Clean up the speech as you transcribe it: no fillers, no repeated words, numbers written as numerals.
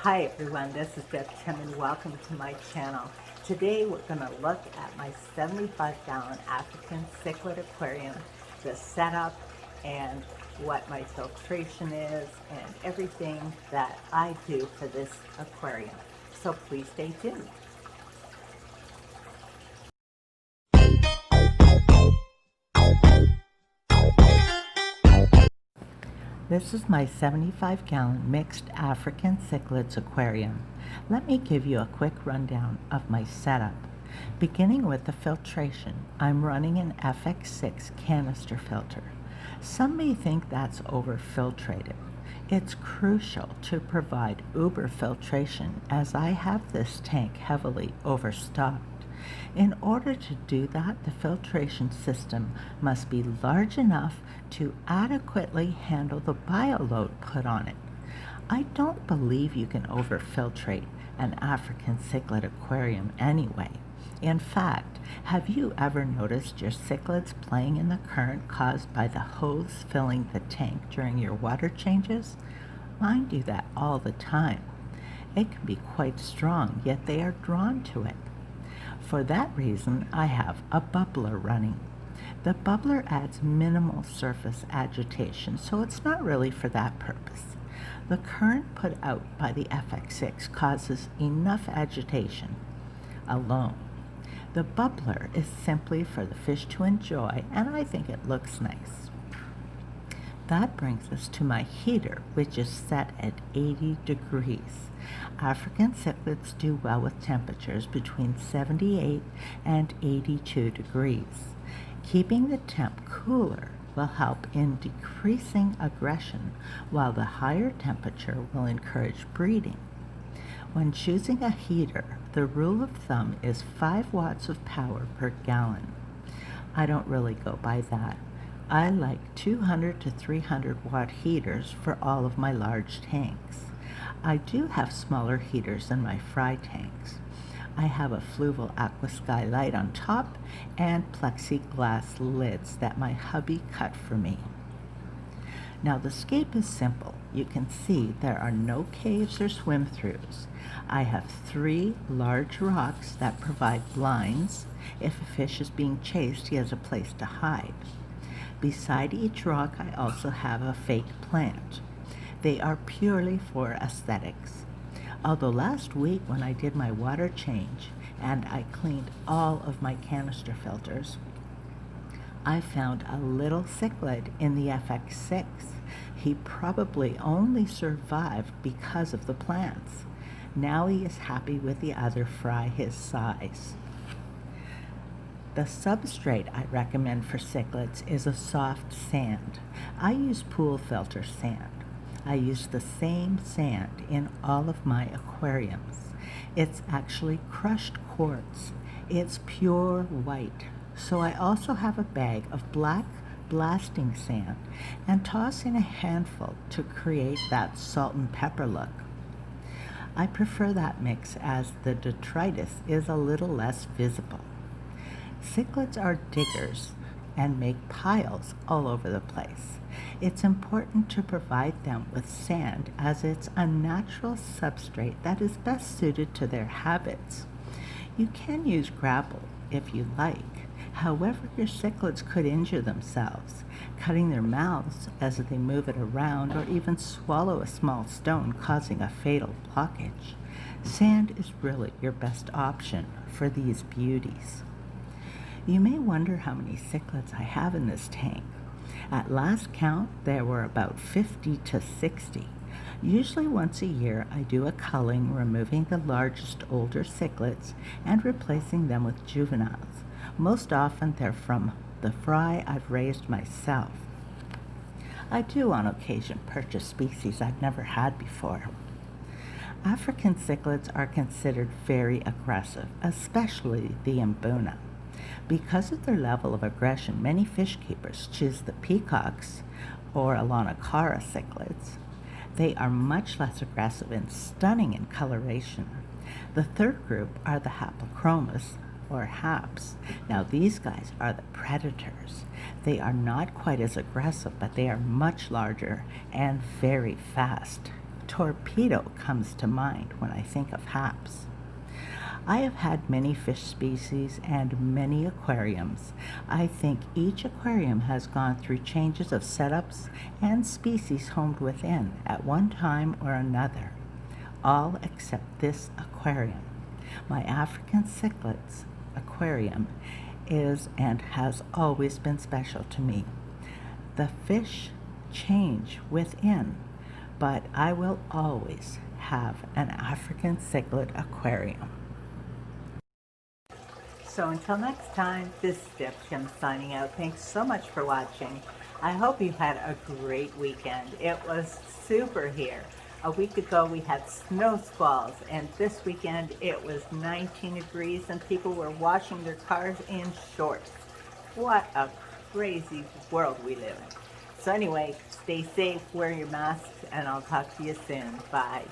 Hi everyone, this is Deb Tim and welcome to my channel. Today we're going to look at my 75-gallon African cichlid aquarium, the setup and what my filtration is and everything that I do for this aquarium. So please stay tuned. This is my 75-gallon mixed African cichlids aquarium. Let me give you a quick rundown of my setup. Beginning with the filtration, I'm running an FX6 canister filter. Some may think that's over-filtrated. It's crucial to provide uber filtration as I have this tank heavily overstocked. In order to do that, the filtration system must be large enough to adequately handle the bioload put on it. I don't believe you can overfiltrate an African cichlid aquarium anyway. In fact, have you ever noticed your cichlids playing in the current caused by the hose filling the tank during your water changes? Mine do that all the time. It can be quite strong, yet they are drawn to it. For that reason, I have a bubbler running. The bubbler adds minimal surface agitation, so it's not really for that purpose. The current put out by the FX6 causes enough agitation alone. The bubbler is simply for the fish to enjoy, and I think it looks nice. That brings us to my heater, which is set at 80 degrees. African cichlids do well with temperatures between 78 and 82 degrees. Keeping the temp cooler will help in decreasing aggression, while the higher temperature will encourage breeding. When choosing a heater, the rule of thumb is 5 watts of power per gallon. I don't really go by that. I like 200 to 300 watt heaters for all of my large tanks. I do have smaller heaters in my fry tanks. I have a fluval aqua skylight on top and plexiglass lids that my hubby cut for me. Now the scape is simple. You can see there are no caves or swim-throughs. I have 3 large rocks that provide blinds. If a fish is being chased, he has a place to hide. Beside each rock, I also have a fake plant. They are purely for aesthetics. Although last week when I did my water change and I cleaned all of my canister filters, I found a little cichlid in the FX6. He probably only survived because of the plants. Now he is happy with the other fry his size. The substrate I recommend for cichlids is a soft sand. I use pool filter sand. I use the same sand in all of my aquariums. It's actually crushed quartz. It's pure white. So I also have a bag of black blasting sand and toss in a handful to create that salt and pepper look. I prefer that mix as the detritus is a little less visible. Cichlids are diggers and make piles all over the place. It's important to provide them with sand as it's a natural substrate that is best suited to their habits. You can use gravel if you like. However, your cichlids could injure themselves, cutting their mouths as they move it around or even swallow a small stone, causing a fatal blockage. Sand is really your best option for these beauties. You may wonder how many cichlids I have in this tank. At last count, there were about 50 to 60. Usually once a year, I do a culling, removing the largest older cichlids and replacing them with juveniles. Most often they're from the fry I've raised myself. I do on occasion purchase species I've never had before. African cichlids are considered very aggressive, especially the mbuna. Because of their level of aggression, many fish keepers choose the peacocks or Alanacara cichlids. They are much less aggressive and stunning in coloration. The third group are the haplochromas, or haps. Now these guys are the predators. They are not quite as aggressive, but they are much larger and very fast. torpedo comes to mind when I think of haps. I have had many fish species and many aquariums. I think each aquarium has gone through changes of setups and species homed within at one time or another, all except this aquarium. My African Cichlids aquarium is and has always been special to me. The fish change within, but I will always have an African cichlid aquarium. So until next time, this is Deb Kim signing out. Thanks so much for watching. I hope you had a great weekend. It was super here. A week ago we had snow squalls, and this weekend it was 19 degrees and people were washing their cars in shorts. What a crazy world we live in. So anyway, stay safe, wear your masks, and I'll talk to you soon. Bye.